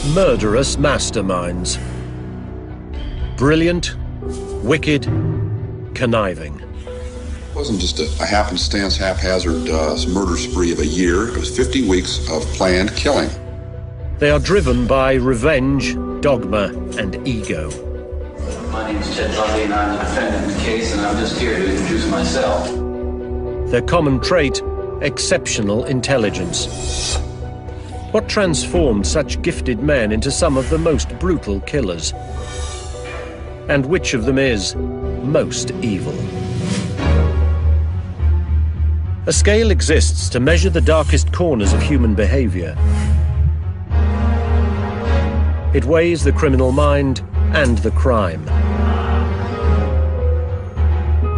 Murderous masterminds. Brilliant, wicked, conniving. It wasn't just a happenstance, haphazard murder spree of a year. It was 50 weeks of planned killing. They are driven by revenge, dogma, and ego. My name is Ted Lundy, and I'm the defendant in the case, and I'm just here to introduce myself. Their common trait, exceptional intelligence. What transformed such gifted men into some of the most brutal killers? And which of them is most evil? A scale exists to measure the darkest corners of human behavior. It weighs the criminal mind and the crime.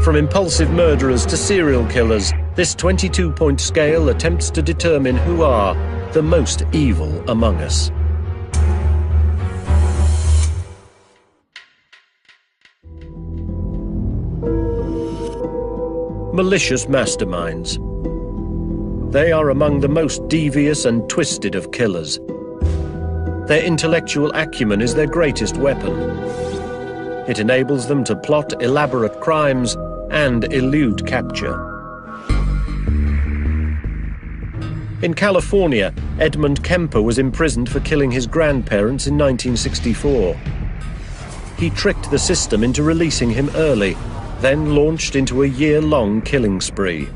From impulsive murderers to serial killers, this 22-point scale attempts to determine who are the most evil among us. Malicious masterminds. They are among the most devious and twisted of killers. Their intellectual acumen is their greatest weapon. It enables them to plot elaborate crimes and elude capture. In California, Edmund Kemper was imprisoned for killing his grandparents in 1964. He tricked the system into releasing him early, then launched into a year-long killing spree.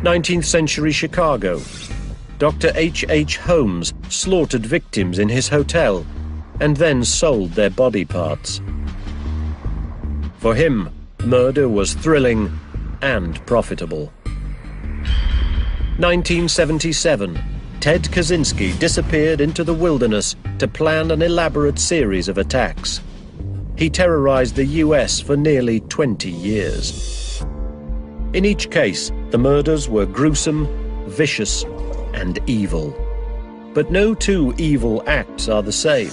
19th century Chicago. Dr. H.H. Holmes slaughtered victims in his hotel and then sold their body parts. For him, murder was thrilling and profitable. 1977, Ted Kaczynski disappeared into the wilderness to plan an elaborate series of attacks. He terrorized the US for nearly 20 years. In each case, the murders were gruesome, vicious, and evil. But no two evil acts are the same.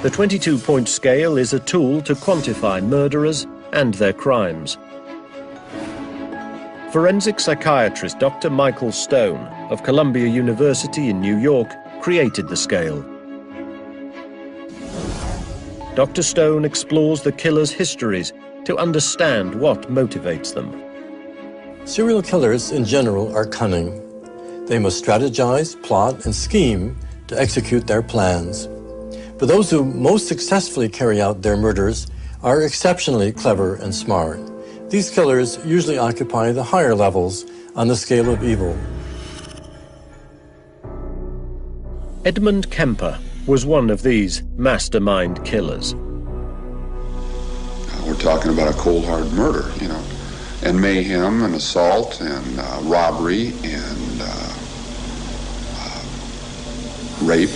The 22-point scale is a tool to quantify murderers and their crimes. Forensic psychiatrist Dr. Michael Stone of Columbia University in New York created the scale. Dr. Stone explores the killers' histories to understand what motivates them. Serial killers in general are cunning. They must strategize, plot, and scheme to execute their plans. But those who most successfully carry out their murders are exceptionally clever and smart. These killers usually occupy the higher levels on the scale of evil. Edmund Kemper was one of these mastermind killers. We're talking about a cold, hard murder, and mayhem and assault and robbery and rape.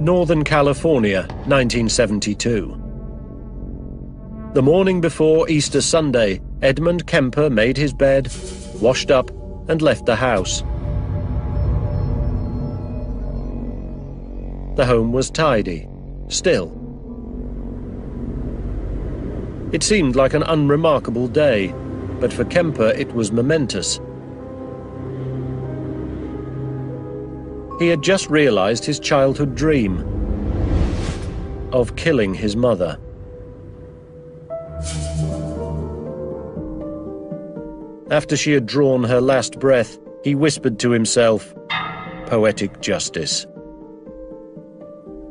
Northern California, 1972. The morning before Easter Sunday, Edmund Kemper made his bed, washed up, and left the house. The home was tidy, still. It seemed like an unremarkable day, but for Kemper it was momentous. He had just realized his childhood dream of killing his mother. After she had drawn her last breath, he whispered to himself, "Poetic justice."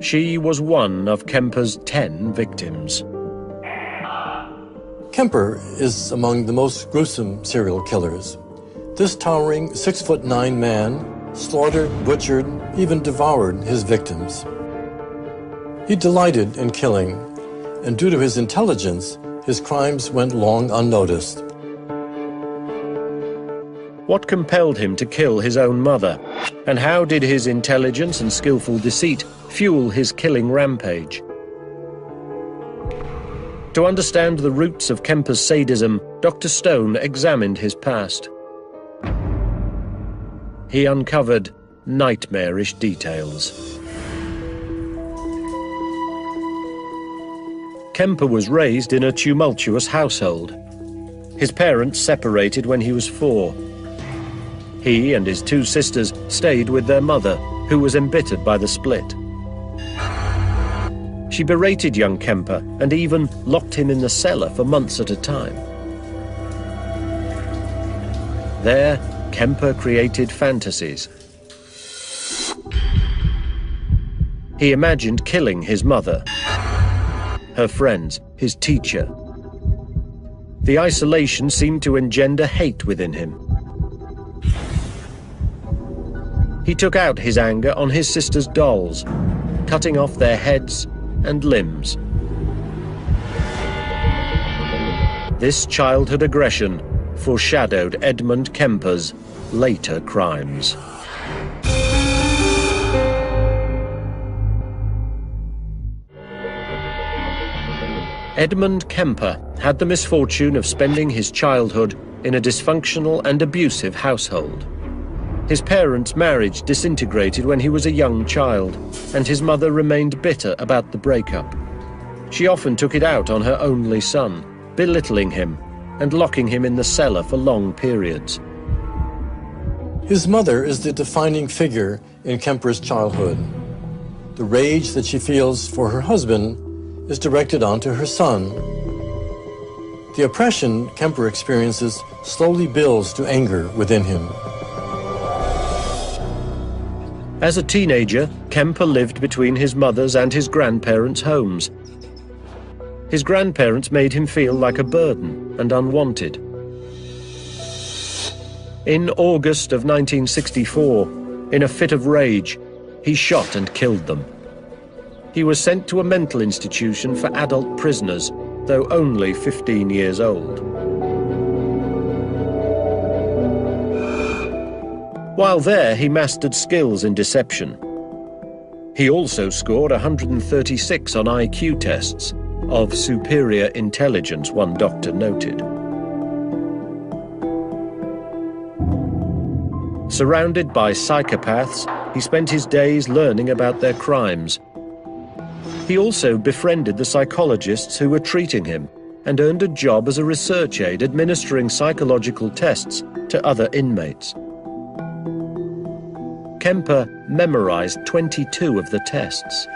She was one of Kemper's 10 victims. Kemper is among the most gruesome serial killers. This towering 6'9" man slaughtered, butchered, even devoured his victims. He delighted in killing, and due to his intelligence, his crimes went long unnoticed. What compelled him to kill his own mother? And how did his intelligence and skillful deceit fuel his killing rampage? To understand the roots of Kemper's sadism, Dr. Stone examined his past. He uncovered nightmarish details. Kemper was raised in a tumultuous household. His parents separated when he was 4. He and his two sisters stayed with their mother, who was embittered by the split. She berated young Kemper and even locked him in the cellar for months at a time. There, Kemper created fantasies. He imagined killing his mother, her friends, his teacher. The isolation seemed to engender hate within him. He took out his anger on his sister's dolls, cutting off their heads and limbs. This childhood aggression foreshadowed Edmund Kemper's later crimes. Edmund Kemper had the misfortune of spending his childhood in a dysfunctional and abusive household. His parents' marriage disintegrated when he was a young child, and his mother remained bitter about the breakup. She often took it out on her only son, belittling him and locking him in the cellar for long periods. His mother is the defining figure in Kemper's childhood. The rage that she feels for her husband is directed onto her son. The oppression Kemper experiences slowly builds to anger within him. As a teenager, Kemper lived between his mother's and his grandparents' homes. His grandparents made him feel like a burden and unwanted. In August of 1964, in a fit of rage, he shot and killed them. He was sent to a mental institution for adult prisoners, though only 15 years old. While there, he mastered skills in deception. He also scored 136 on IQ tests, of superior intelligence, one doctor noted. Surrounded by psychopaths, he spent his days learning about their crimes. He also befriended the psychologists who were treating him and earned a job as a research aide administering psychological tests to other inmates. Kemper memorized 22 of the tests.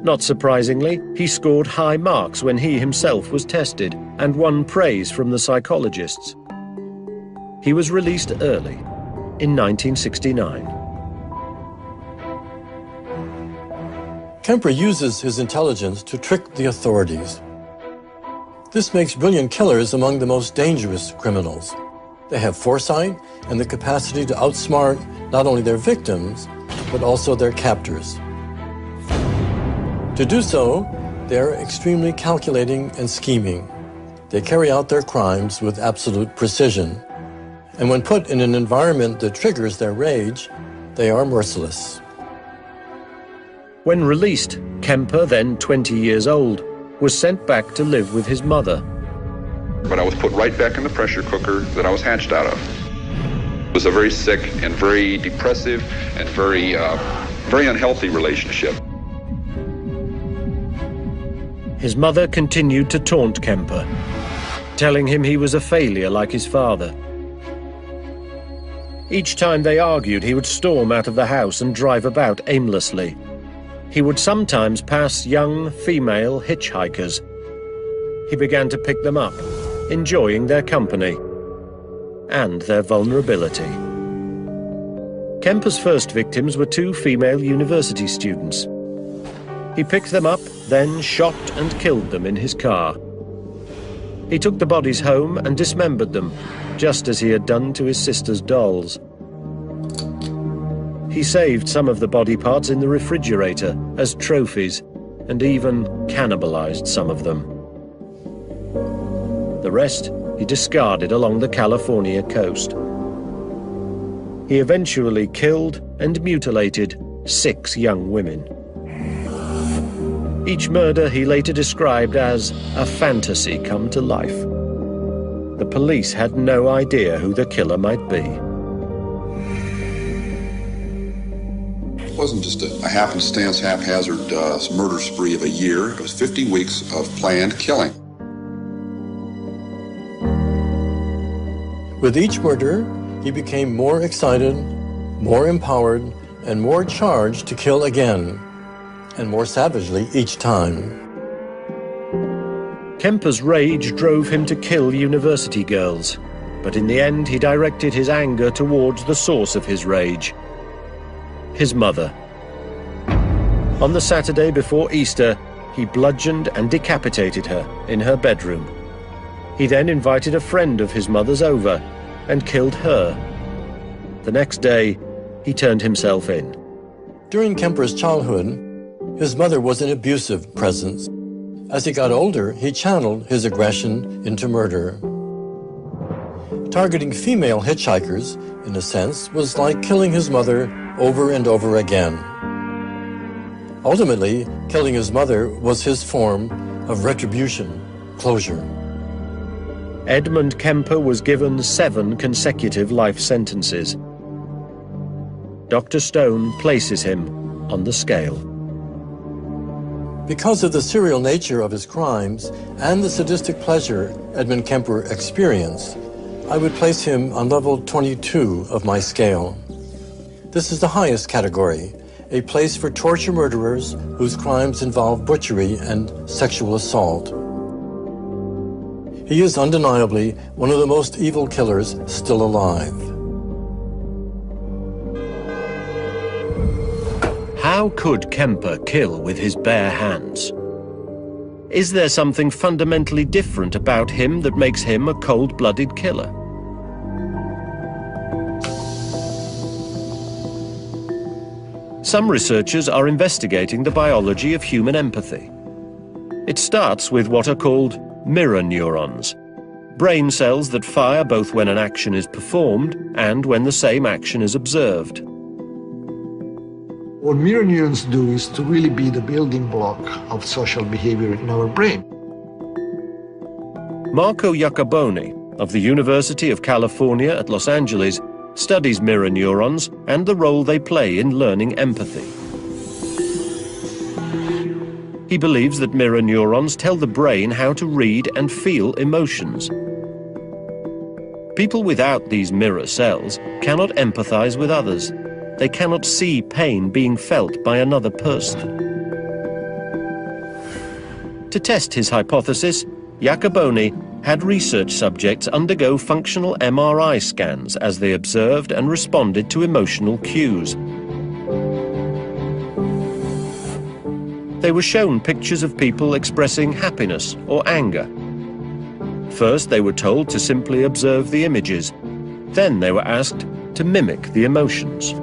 Not surprisingly, he scored high marks when he himself was tested and won praise from the psychologists. He was released early, in 1969. Kemper uses his intelligence to trick the authorities. This makes brilliant killers among the most dangerous criminals. They have foresight and the capacity to outsmart not only their victims, but also their captors. To do so, they are extremely calculating and scheming. They carry out their crimes with absolute precision. And when put in an environment that triggers their rage, they are merciless. When released, Kemper, then 20 years old, was sent back to live with his mother. But I was put right back in the pressure cooker that I was hatched out of. It was a very sick and very depressive and very unhealthy relationship. His mother continued to taunt Kemper, telling him he was a failure like his father. Each time they argued, he would storm out of the house and drive about aimlessly. He would sometimes pass young female hitchhikers. He began to pick them up, enjoying their company and their vulnerability. Kemper's first victims were two female university students. He picked them up, then shot and killed them in his car. He took the bodies home and dismembered them, just as he had done to his sister's dolls. He saved some of the body parts in the refrigerator as trophies and even cannibalized some of them. The rest he discarded along the California coast. He eventually killed and mutilated 6 young women. Each murder he later described as a fantasy come to life. The police had no idea who the killer might be. It wasn't just a happenstance, haphazard murder spree of a year. It was 50 weeks of planned killing. With each murder, he became more excited, more empowered, and more charged to kill again, and more savagely each time. Kemper's rage drove him to kill university girls, but in the end he directed his anger towards the source of his rage, his mother. On the Saturday before Easter, he bludgeoned and decapitated her in her bedroom. He then invited a friend of his mother's over and killed her. The next day, he turned himself in. During Kemper's childhood, his mother was an abusive presence. As he got older, he channeled his aggression into murder. Targeting female hitchhikers, in a sense, was like killing his mother over and over again. Ultimately, killing his mother was his form of retribution, closure. Edmund Kemper was given 7 consecutive life sentences. Dr. Stone places him on the scale. Because of the serial nature of his crimes and the sadistic pleasure Edmund Kemper experienced, I would place him on level 22 of my scale. This is the highest category, a place for torture murderers whose crimes involve butchery and sexual assault. He is undeniably one of the most evil killers still alive. How could Kemper kill with his bare hands? Is there something fundamentally different about him that makes him a cold-blooded killer? Some researchers are investigating the biology of human empathy. It starts with what are called mirror neurons, brain cells that fire both when an action is performed and when the same action is observed. What mirror neurons do is to really be the building block of social behavior in our brain. Marco Iacoboni of the University of California at Los Angeles studies mirror neurons and the role they play in learning empathy. He believes that mirror neurons tell the brain how to read and feel emotions. People without these mirror cells cannot empathize with others. They cannot see pain being felt by another person. To test his hypothesis, Iacoboni had research subjects undergo functional MRI scans as they observed and responded to emotional cues. They were shown pictures of people expressing happiness or anger. First, they were told to simply observe the images. Then they were asked to mimic the emotions.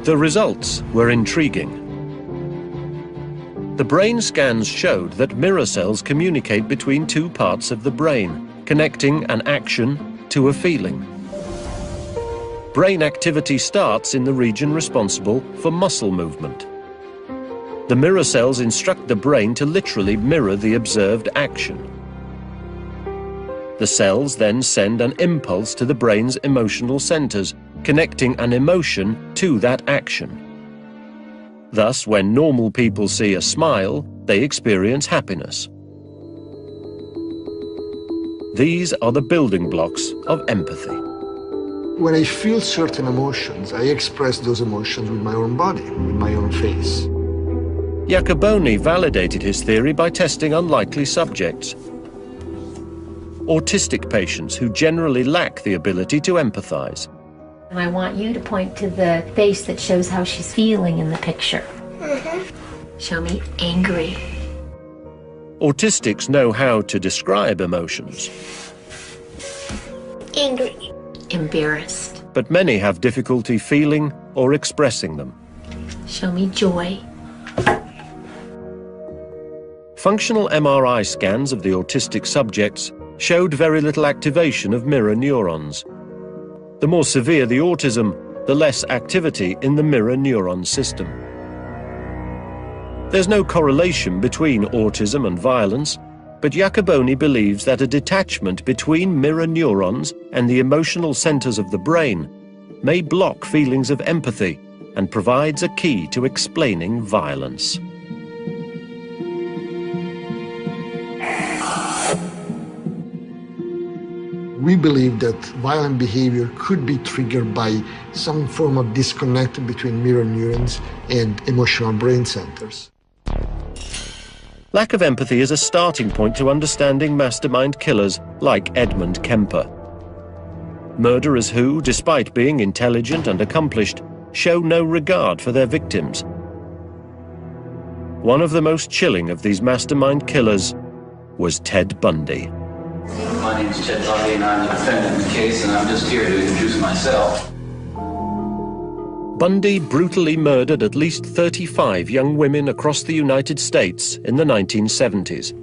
The results were intriguing. The brain scans showed that mirror cells communicate between 2 parts of the brain, connecting an action to a feeling. Brain activity starts in the region responsible for muscle movement. The mirror cells instruct the brain to literally mirror the observed action. The cells then send an impulse to the brain's emotional centers, connecting an emotion to that action. Thus, when normal people see a smile, they experience happiness. These are the building blocks of empathy. When I feel certain emotions, I express those emotions with my own body, with my own face. Iacoboni validated his theory by testing unlikely subjects. Autistic patients who generally lack the ability to empathize. And I want you to point to the face that shows how she's feeling in the picture. Show me angry. Autistics know how to describe emotions. Angry. Embarrassed. But many have difficulty feeling or expressing them. Show me joy. Functional MRI scans of the autistic subjects showed very little activation of mirror neurons. The more severe the autism, the less activity in the mirror neuron system. There's no correlation between autism and violence, but Iacoboni believes that a detachment between mirror neurons and the emotional centers of the brain may block feelings of empathy and provides a key to explaining violence. We believe that violent behavior could be triggered by some form of disconnect between mirror neurons and emotional brain centers. Lack of empathy is a starting point to understanding mastermind killers like Edmund Kemper. Murderers who, despite being intelligent and accomplished, show no regard for their victims. One of the most chilling of these mastermind killers was Ted Bundy. My name is Ted Bundy, and I'm the defendant in the case, and I'm just here to introduce myself. Bundy brutally murdered at least 35 young women across the United States in the 1970s.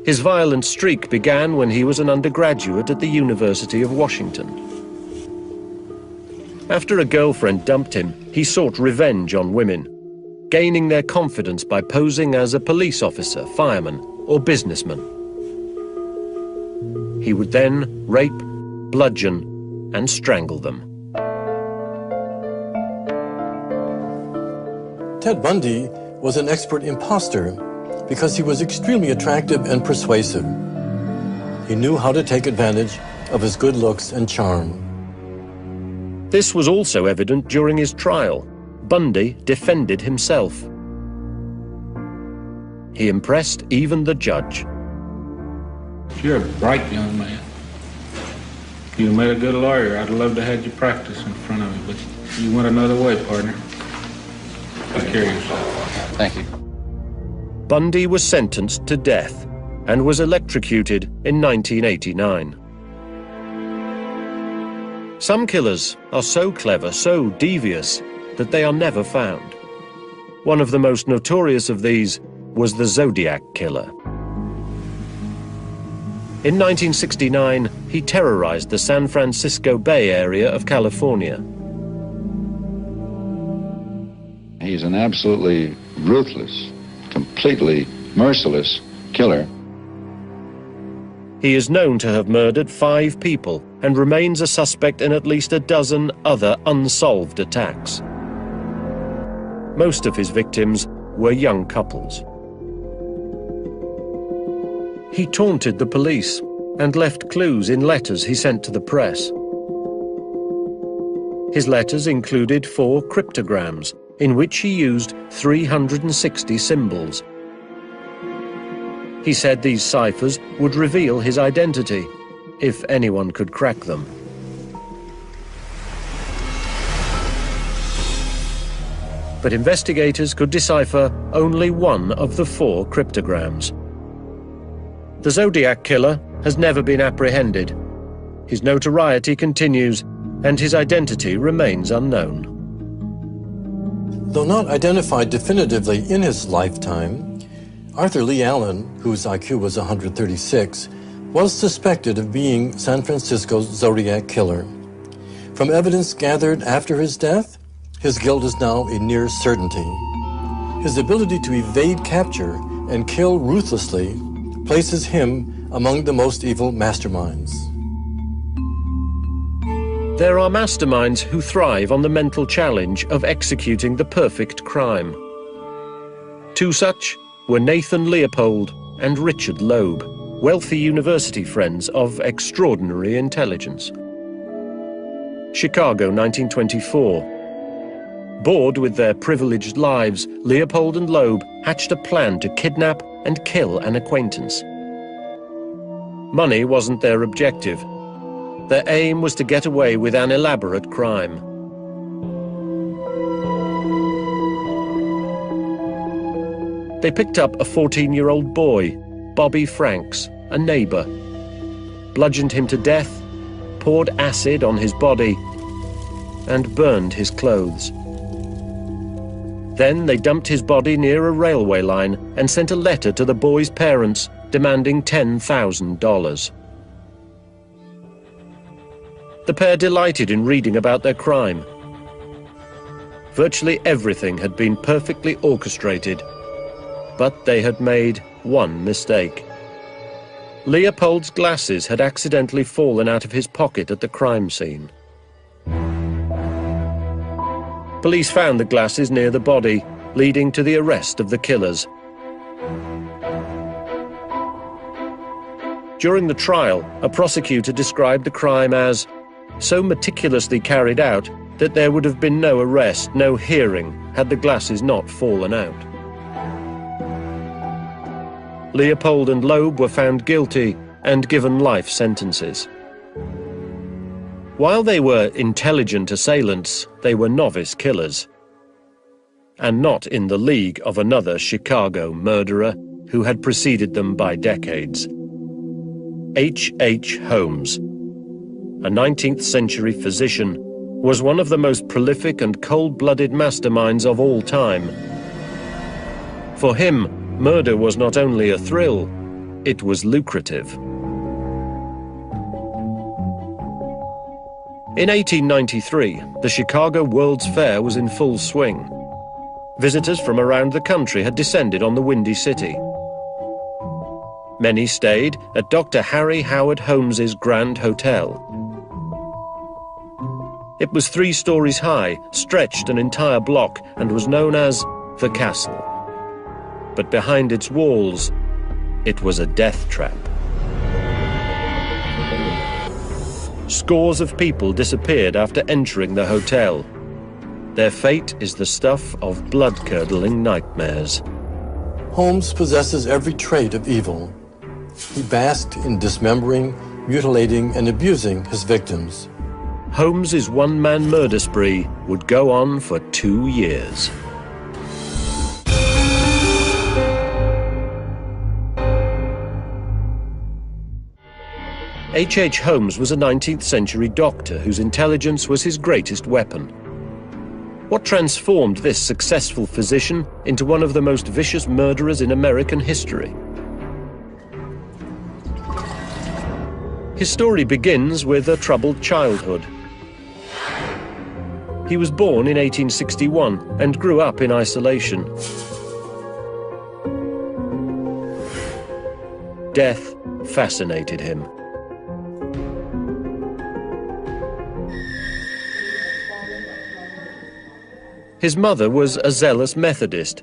His violent streak began when he was an undergraduate at the University of Washington. After a girlfriend dumped him, he sought revenge on women, gaining their confidence by posing as a police officer, fireman, or businessman. He would then rape, bludgeon, and strangle them. Ted Bundy was an expert imposter because he was extremely attractive and persuasive. He knew how to take advantage of his good looks and charm. This was also evident during his trial. Bundy defended himself. He impressed even the judge. You're a bright young man. You made a good lawyer. I'd love to have you practice in front of me, but you went another way, partner. Take care of yourself. Thank you. Bundy was sentenced to death and was electrocuted in 1989. Some killers are so clever, so devious, that they are never found. One of the most notorious of these was the Zodiac Killer. In 1969, he terrorized the San Francisco Bay Area of California. He's an absolutely ruthless, completely merciless killer. He is known to have murdered 5 people and remains a suspect in at least a dozen other unsolved attacks. Most of his victims were young couples. He taunted the police and left clues in letters he sent to the press. His letters included 4 cryptograms in which he used 360 symbols. He said these ciphers would reveal his identity, if anyone could crack them. But investigators could decipher only one of the 4 cryptograms. The Zodiac Killer has never been apprehended. His notoriety continues, and his identity remains unknown. Though not identified definitively in his lifetime, Arthur Lee Allen, whose IQ was 136, was suspected of being San Francisco's Zodiac Killer. From evidence gathered after his death, his guilt is now a near certainty. His ability to evade capture and kill ruthlessly places him among the most evil masterminds. There are masterminds who thrive on the mental challenge of executing the perfect crime. 2 such were Nathan Leopold and Richard Loeb, wealthy university friends of extraordinary intelligence. Chicago, 1924. Bored with their privileged lives, Leopold and Loeb hatched a plan to kidnap and kill an acquaintance. Money wasn't their objective. Their aim was to get away with an elaborate crime. They picked up a 14-year-old boy, Bobby Franks, a neighbor, bludgeoned him to death, poured acid on his body, and burned his clothes. Then they dumped his body near a railway line and sent a letter to the boy's parents demanding $10,000. The pair delighted in reading about their crime. Virtually everything had been perfectly orchestrated, but they had made one mistake. Leopold's glasses had accidentally fallen out of his pocket at the crime scene. Police found the glasses near the body, leading to the arrest of the killers. During the trial, a prosecutor described the crime as so meticulously carried out that there would have been no arrest, no hearing, had the glasses not fallen out. Leopold and Loeb were found guilty and given life sentences. While they were intelligent assailants, they were novice killers, and not in the league of another Chicago murderer who had preceded them by decades. H. Holmes, a 19th century physician, was one of the most prolific and cold-blooded masterminds of all time. For him, murder was not only a thrill, it was lucrative. In 1893, the Chicago World's Fair was in full swing. Visitors from around the country had descended on the Windy City. Many stayed at Dr. Harry Howard Holmes's Grand Hotel. It was 3 stories high, stretched an entire block, and was known as the Castle. But behind its walls, it was a death trap. Scores of people disappeared after entering the hotel. Their fate is the stuff of blood-curdling nightmares. Holmes possesses every trait of evil. He basked in dismembering, mutilating, and abusing his victims. Holmes's one-man murder spree would go on for 2 years. H. Holmes was a 19th century doctor whose intelligence was his greatest weapon. What transformed this successful physician into one of the most vicious murderers in American history? His story begins with a troubled childhood. He was born in 1861 and grew up in isolation. Death fascinated him. His mother was a zealous Methodist.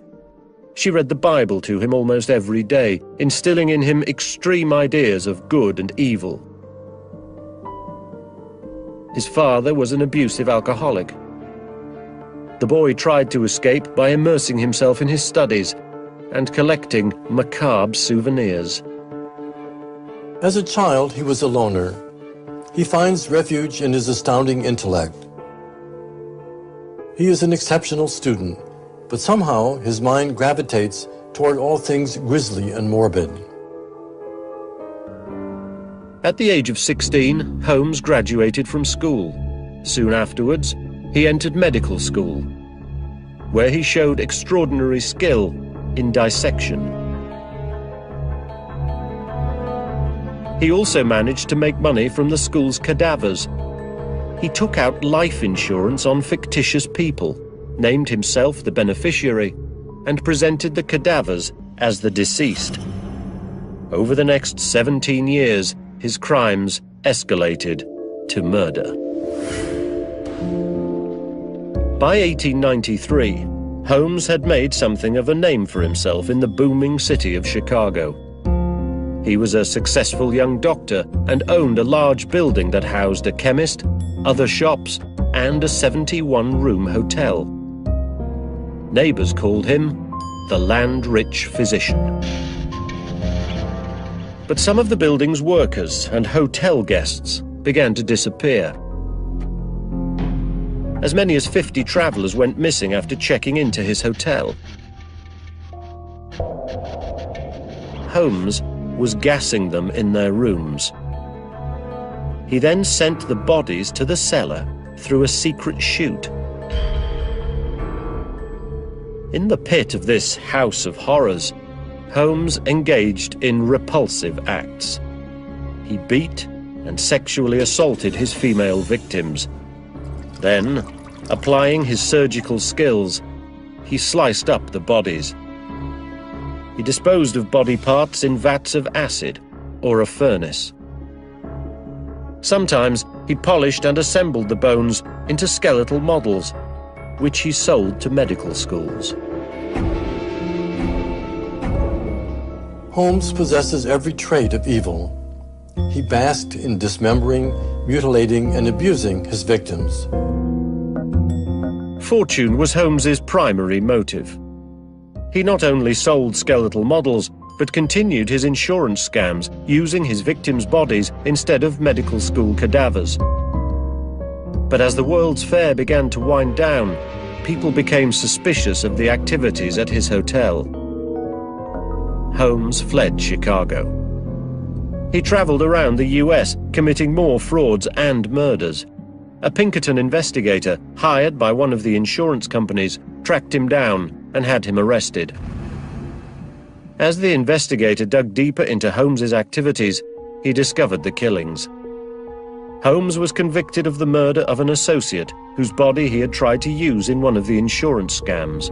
She read the Bible to him almost every day, instilling in him extreme ideas of good and evil. His father was an abusive alcoholic. The boy tried to escape by immersing himself in his studies and collecting macabre souvenirs. As a child, he was a loner. He finds refuge in his astounding intellect. He is an exceptional student, but somehow his mind gravitates toward all things grisly and morbid. At the age of 16, Holmes graduated from school. Soon afterwards, he entered medical school, where he showed extraordinary skill in dissection. He also managed to make money from the school's cadavers. He took out life insurance on fictitious people, named himself the beneficiary, and presented the cadavers as the deceased. Over the next 17 years, his crimes escalated to murder. By 1893, Holmes had made something of a name for himself in the booming city of Chicago. He was a successful young doctor and owned a large building that housed a chemist, other shops, and a 71-room hotel. Neighbors called him the land-rich physician. But some of the building's workers and hotel guests began to disappear. As many as 50 travelers went missing after checking into his hotel. Holmes was gassing them in their rooms. He then sent the bodies to the cellar through a secret chute. In the pit of this house of horrors, Holmes engaged in repulsive acts. He beat and sexually assaulted his female victims. Then, applying his surgical skills, he sliced up the bodies. He disposed of body parts in vats of acid or a furnace. Sometimes he polished and assembled the bones into skeletal models, which he sold to medical schools. Holmes possesses every trait of evil. he basked in dismembering, mutilating, and abusing his victims. Fortune was Holmes's primary motive. He not only sold skeletal models, but continued his insurance scams using his victims' bodies instead of medical school cadavers. But as the World's Fair began to wind down, people became suspicious of the activities at his hotel. Holmes fled Chicago. He traveled around the US, committing more frauds and murders. A Pinkerton investigator, hired by one of the insurance companies, tracked him down and had him arrested. As the investigator dug deeper into Holmes's activities, he discovered the killings. Holmes was convicted of the murder of an associate whose body he had tried to use in one of the insurance scams.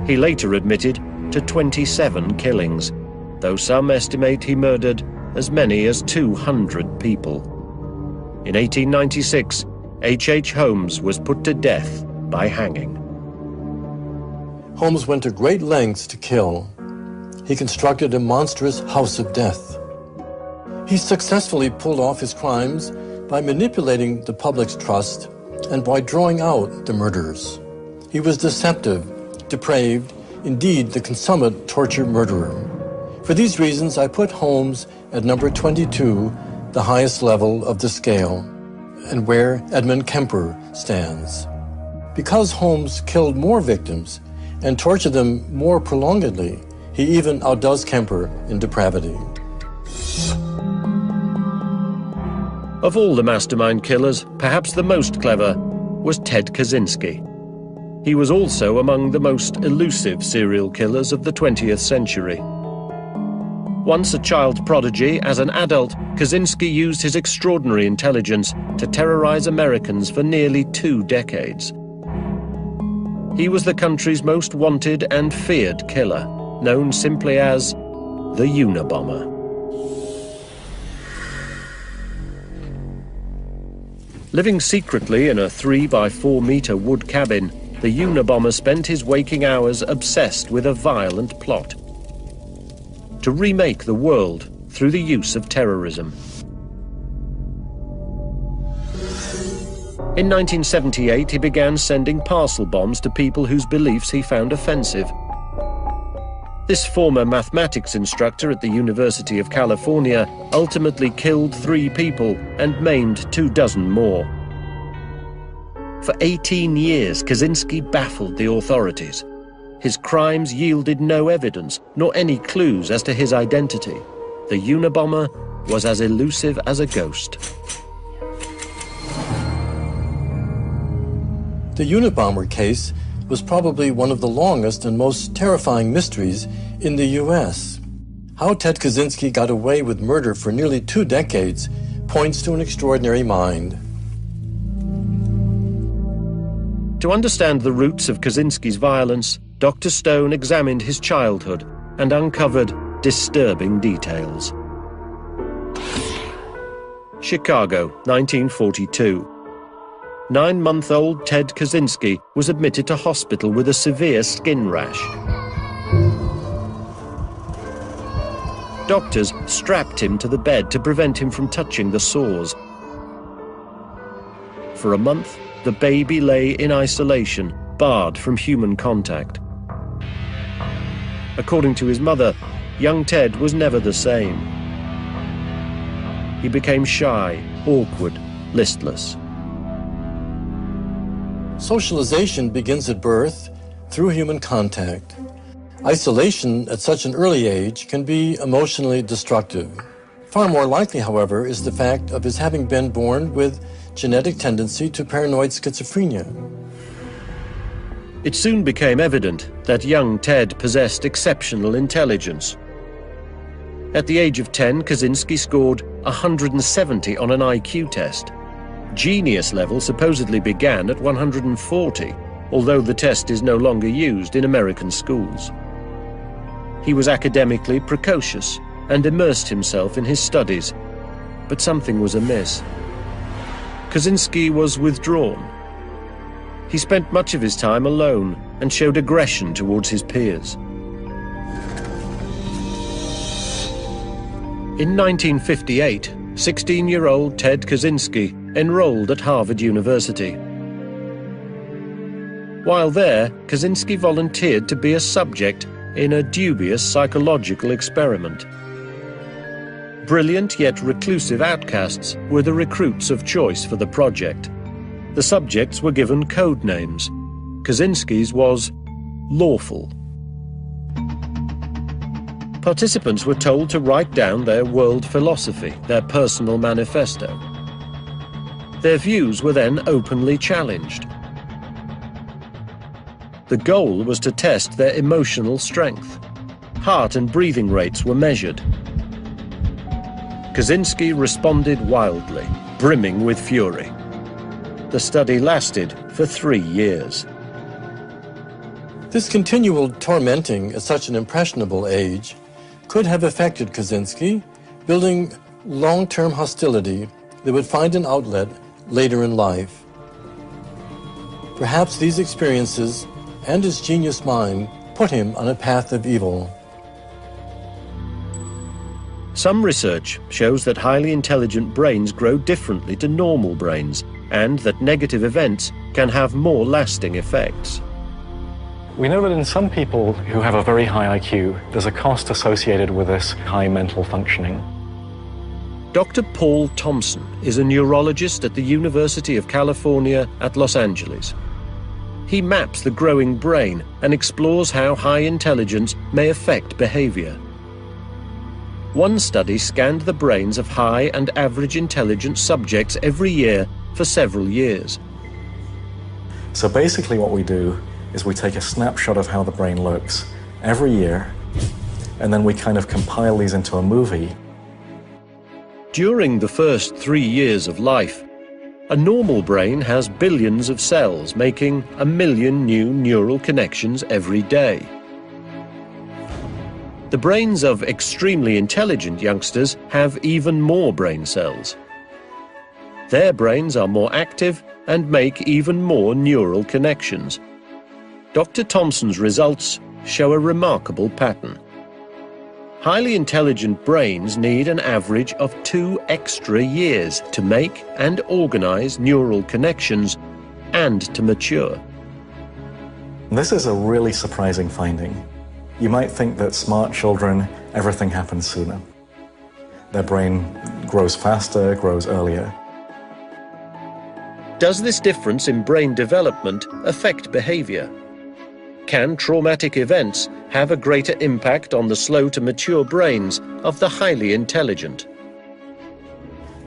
He later admitted to 27 killings, though some estimate he murdered as many as 200 people. In 1896, H.H. Holmes was put to death by hanging. Holmes went to great lengths to kill. He constructed a monstrous house of death. He successfully pulled off his crimes by manipulating the public's trust and by drawing out the murderers. He was deceptive, depraved, indeed the consummate torture murderer. For these reasons, I put Holmes at number 22, the highest level of the scale, and where Edmund Kemper stands. Because Holmes killed more victims and tortured them more prolongedly, he even outdoes Kemper in depravity. Of all the mastermind killers, perhaps the most clever was Ted Kaczynski. He was also among the most elusive serial killers of the 20th century. Once a child prodigy, as an adult, Kaczynski used his extraordinary intelligence to terrorize Americans for nearly 2 decades. He was the country's most wanted and feared killer, known simply as the Unabomber. Living secretly in a 3-by-4-meter wood cabin, the Unabomber spent his waking hours obsessed with a violent plot to remake the world through the use of terrorism. In 1978, he began sending parcel bombs to people whose beliefs he found offensive. This former mathematics instructor at the University of California ultimately killed 3 people and maimed 24 more. For 18 years, Kaczynski baffled the authorities. His crimes yielded no evidence, nor any clues as to his identity. The Unabomber was as elusive as a ghost. The Unabomber case was probably one of the longest and most terrifying mysteries in the U.S. How Ted Kaczynski got away with murder for nearly 2 decades points to an extraordinary mind. To understand the roots of Kaczynski's violence, Dr. Stone examined his childhood and uncovered disturbing details. Chicago, 1942. 9-month-old Ted Kaczynski was admitted to hospital with a severe skin rash. Doctors strapped him to the bed to prevent him from touching the sores. For a month, the baby lay in isolation, barred from human contact. According to his mother, young Ted was never the same. He became shy, awkward, listless. Socialization begins at birth through human contact. Isolation at such an early age can be emotionally destructive. Far more likely, however, is the fact of his having been born with genetic tendency to paranoid schizophrenia. It soon became evident that young Ted possessed exceptional intelligence. At the age of 10, Kaczynski scored 170 on an IQ test. Genius level supposedly began at 140, although the test is no longer used in American schools. He was academically precocious and immersed himself in his studies, but something was amiss. Kaczynski was withdrawn. He spent much of his time alone and showed aggression towards his peers. In 1958, 16-year-old Ted Kaczynski enrolled at Harvard University. While there, Kaczynski volunteered to be a subject in a dubious psychological experiment. Brilliant yet reclusive outcasts were the recruits of choice for the project. The subjects were given code names. Kaczynski's was Lawful. Participants were told to write down their world philosophy, their personal manifesto. Their views were then openly challenged. The goal was to test their emotional strength. Heart and breathing rates were measured. Kaczynski responded wildly, brimming with fury. The study lasted for 3 years. This continual tormenting at such an impressionable age could have affected Kaczynski, building long-term hostility that would find an outlet later in life. Perhaps these experiences and his genius mind put him on a path of evil. Some research shows that highly intelligent brains grow differently to normal brains, and that negative events can have more lasting effects. We know that in some people who have a very high IQ, there's a cost associated with this high mental functioning. Dr. Paul Thompson is a neurologist at the University of California at Los Angeles. He maps the growing brain and explores how high intelligence may affect behavior. One study scanned the brains of high and average intelligence subjects every year for several years. So basically what we do is we take a snapshot of how the brain looks every year, and then we kind of compile these into a movie. During the first 3 years of life, a normal brain has billions of cells making 1 million new neural connections every day. The brains of extremely intelligent youngsters have even more brain cells. Their brains are more active and make even more neural connections. Dr. Thompson's results show a remarkable pattern. Highly intelligent brains need an average of 2 extra years to make and organize neural connections and to mature. This is a really surprising finding. You might think that smart children, everything happens sooner. Their brain grows faster, grows earlier. Does this difference in brain development affect behavior? Can traumatic events have a greater impact on the slow-to-mature brains of the highly intelligent?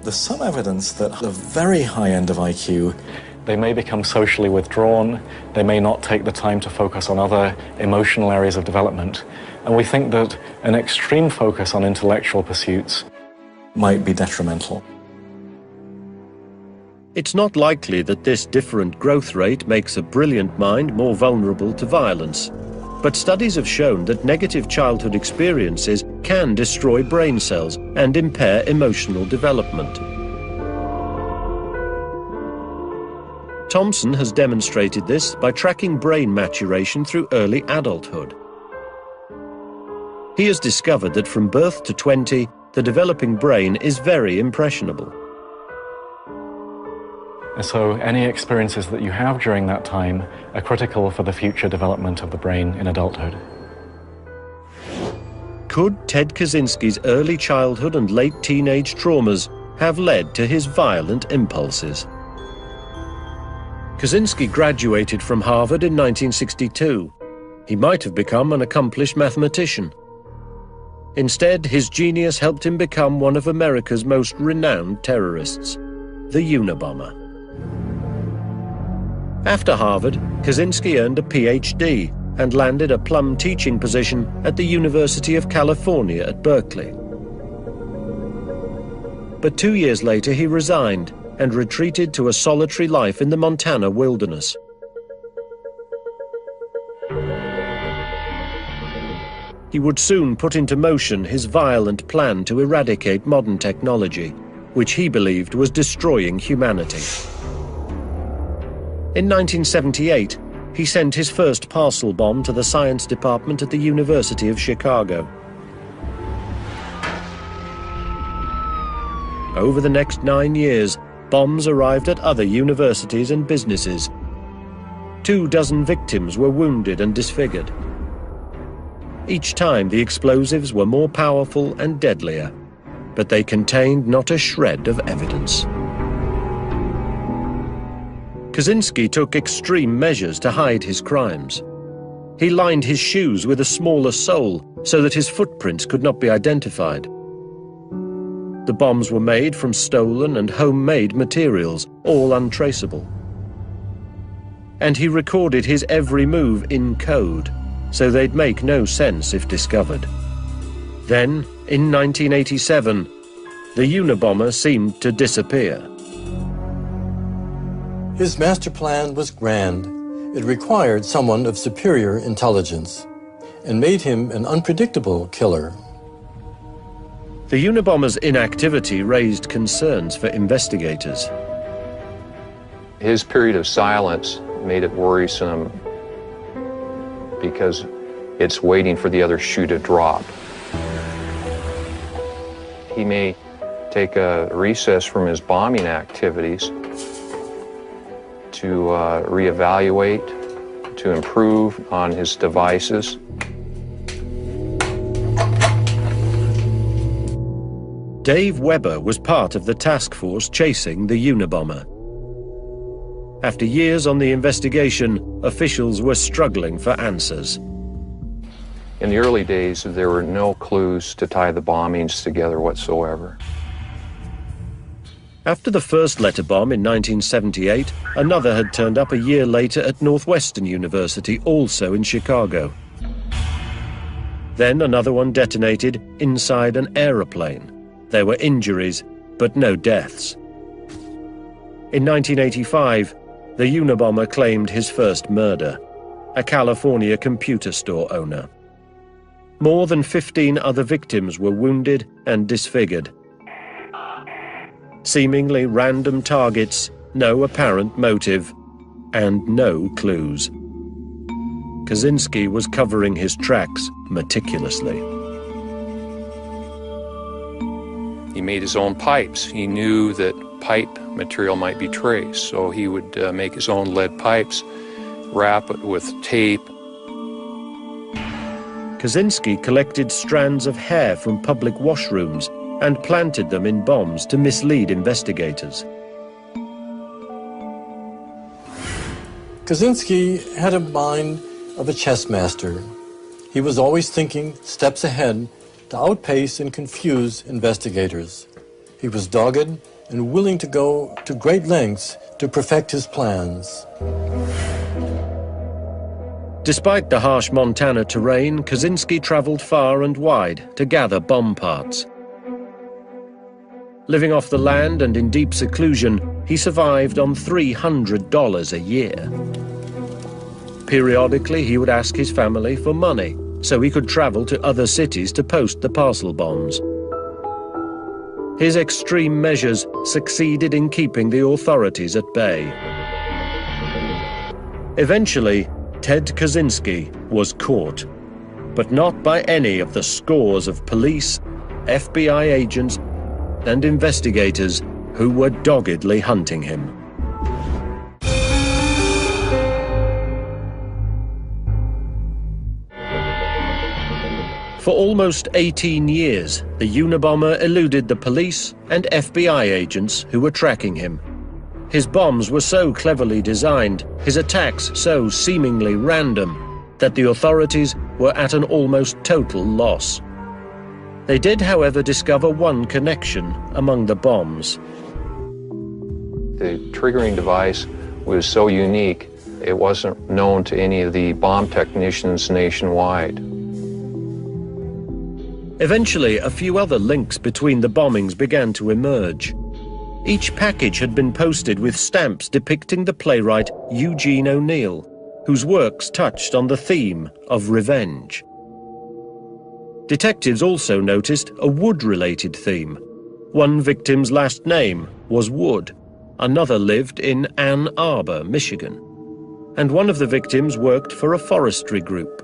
There's some evidence that at the very high end of IQ, they may become socially withdrawn, they may not take the time to focus on other emotional areas of development, and we think that an extreme focus on intellectual pursuits might be detrimental. It's not likely that this different growth rate makes a brilliant mind more vulnerable to violence, but studies have shown that negative childhood experiences can destroy brain cells and impair emotional development. Thompson has demonstrated this by tracking brain maturation through early adulthood. He has discovered that from birth to 20, the developing brain is very impressionable. And so any experiences that you have during that time are critical for the future development of the brain in adulthood. Could Ted Kaczynski's early childhood and late teenage traumas have led to his violent impulses? Kaczynski graduated from Harvard in 1962. He might have become an accomplished mathematician. Instead, his genius helped him become one of America's most renowned terrorists, the Unabomber. After Harvard, Kaczynski earned a PhD and landed a plum teaching position at the University of California at Berkeley. But 2 years later, he resigned and retreated to a solitary life in the Montana wilderness. He would soon put into motion his violent plan to eradicate modern technology, which he believed was destroying humanity. In 1978, he sent his first parcel bomb to the science department at the University of Chicago. Over the next 9 years, bombs arrived at other universities and businesses. 24 victims were wounded and disfigured. Each time the explosives were more powerful and deadlier, but they contained not a shred of evidence. Kaczynski took extreme measures to hide his crimes. He lined his shoes with a smaller sole so that his footprints could not be identified. The bombs were made from stolen and homemade materials, all untraceable. And he recorded his every move in code, so they'd make no sense if discovered. Then, in 1987, the Unabomber seemed to disappear. His master plan was grand. It required someone of superior intelligence and made him an unpredictable killer. The Unabomber's inactivity raised concerns for investigators. His period of silence made it worrisome because it's waiting for the other shoe to drop. He may take a recess from his bombing activities to reevaluate, to improve on his devices. Dave Weber was part of the task force chasing the Unabomber. After years on the investigation, officials were struggling for answers. In the early days, there were no clues to tie the bombings together whatsoever. After the first letter bomb in 1978, another had turned up a year later at Northwestern University, also in Chicago. Then another one detonated inside an aeroplane. There were injuries, but no deaths. In 1985, the Unabomber claimed his first murder, a California computer store owner. More than 15 other victims were wounded and disfigured. Seemingly random targets, no apparent motive, and no clues. Kaczynski was covering his tracks meticulously. He made his own pipes. He knew that pipe material might be traced, so he would make his own lead pipes, wrap it with tape. Kaczynski collected strands of hair from public washrooms and planted them in bombs to mislead investigators. Kaczynski had a mind of a chess master. He was always thinking steps ahead to outpace and confuse investigators. He was dogged and willing to go to great lengths to perfect his plans. Despite the harsh Montana terrain, Kaczynski traveled far and wide to gather bomb parts. Living off the land and in deep seclusion, he survived on $300 a year. Periodically, he would ask his family for money so he could travel to other cities to post the parcel bombs. His extreme measures succeeded in keeping the authorities at bay. Eventually, Ted Kaczynski was caught, but not by any of the scores of police, FBI agents, and investigators who were doggedly hunting him. For almost 18 years, the Unabomber eluded the police and FBI agents who were tracking him. His bombs were so cleverly designed, his attacks so seemingly random, that the authorities were at an almost total loss. They did, however, discover one connection among the bombs. The triggering device was so unique, it wasn't known to any of the bomb technicians nationwide. Eventually, a few other links between the bombings began to emerge. Each package had been posted with stamps depicting the playwright Eugene O'Neill, whose works touched on the theme of revenge. Detectives also noticed a Wood-related theme. One victim's last name was Wood, another lived in Ann Arbor, Michigan, and one of the victims worked for a forestry group.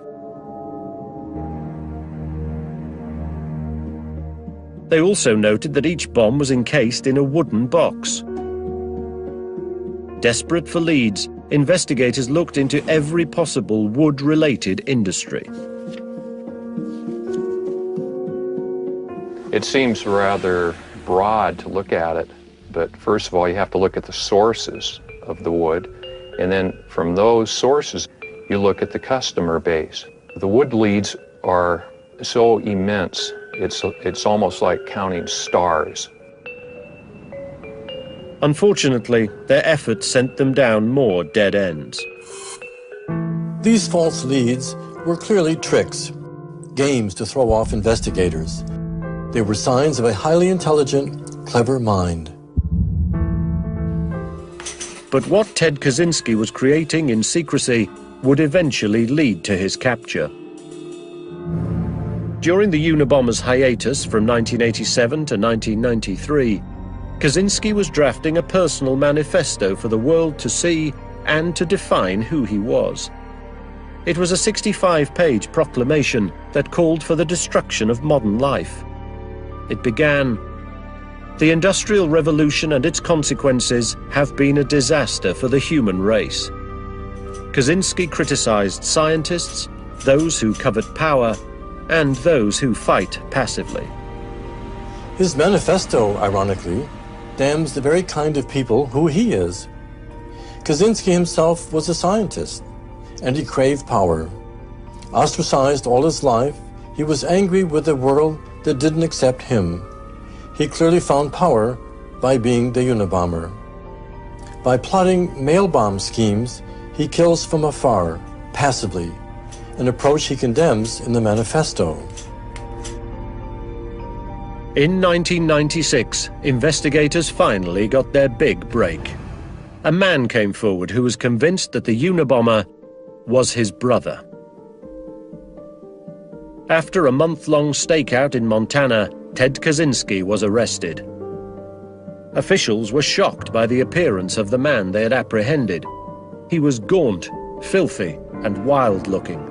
They also noted that each bomb was encased in a wooden box. Desperate for leads, investigators looked into every possible wood-related industry. It seems rather broad to look at it, but first of all, you have to look at the sources of the wood, and then from those sources, you look at the customer base. The wood leads are so immense, it's almost like counting stars. Unfortunately, their efforts sent them down more dead ends. These false leads were clearly tricks, games to throw off investigators. They were signs of a highly intelligent, clever mind. But what Ted Kaczynski was creating in secrecy would eventually lead to his capture. During the Unabomber's hiatus from 1987 to 1993, Kaczynski was drafting a personal manifesto for the world to see and to define who he was. It was a 65-page proclamation that called for the destruction of modern life. It began, "The Industrial Revolution and its consequences have been a disaster for the human race." Kaczynski criticized scientists, those who covet power, and those who fight passively. His manifesto, ironically, damns the very kind of people who he is. Kaczynski himself was a scientist, and he craved power. Ostracized all his life, he was angry with the world that didn't accept him. He clearly found power by being the Unabomber. By plotting mail bomb schemes, he kills from afar, passively, an approach he condemns in the manifesto. In 1996, investigators finally got their big break. A man came forward who was convinced that the Unabomber was his brother. After a month-long stakeout in Montana, Ted Kaczynski was arrested. Officials were shocked by the appearance of the man they had apprehended. He was gaunt, filthy, and wild-looking.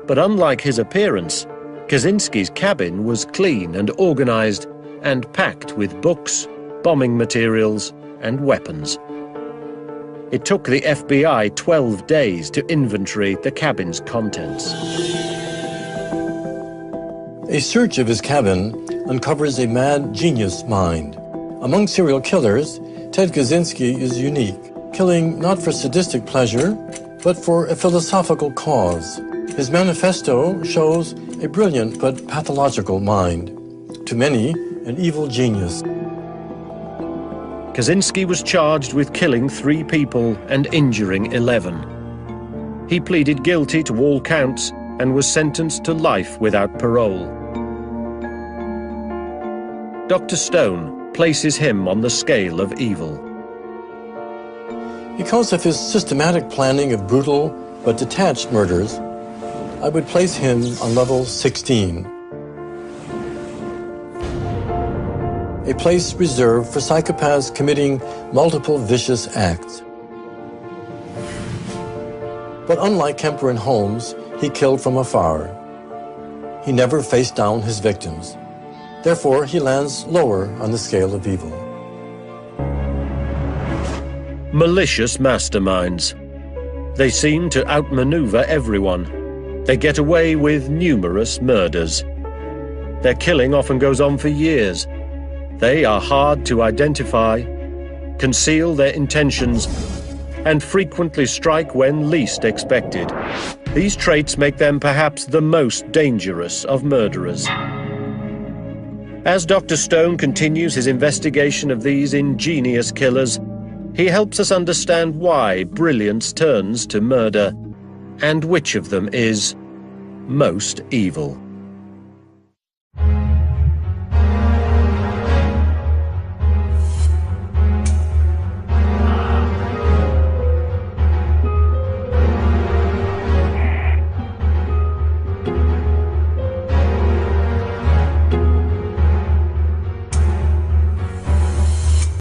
But unlike his appearance, Kaczynski's cabin was clean and organized and packed with books, bombing materials, and weapons. It took the FBI 12 days to inventory the cabin's contents. A search of his cabin uncovers a mad genius mind. Among serial killers, Ted Kaczynski is unique, killing not for sadistic pleasure, but for a philosophical cause. His manifesto shows a brilliant but pathological mind. To many, an evil genius. Kaczynski was charged with killing 3 people and injuring 11. He pleaded guilty to all counts and was sentenced to life without parole. Dr. Stone places him on the scale of evil. Because of his systematic planning of brutal but detached murders, I would place him on level 16. A place reserved for psychopaths committing multiple vicious acts. But unlike Kemper and Holmes, he killed from afar. He never faced down his victims. Therefore, he lands lower on the scale of evil. Malicious masterminds. They seem to outmaneuver everyone. They get away with numerous murders. Their killing often goes on for years. They are hard to identify, conceal their intentions, and frequently strike when least expected. These traits make them perhaps the most dangerous of murderers. As Dr. Stone continues his investigation of these ingenious killers, he helps us understand why brilliance turns to murder, and which of them is most evil.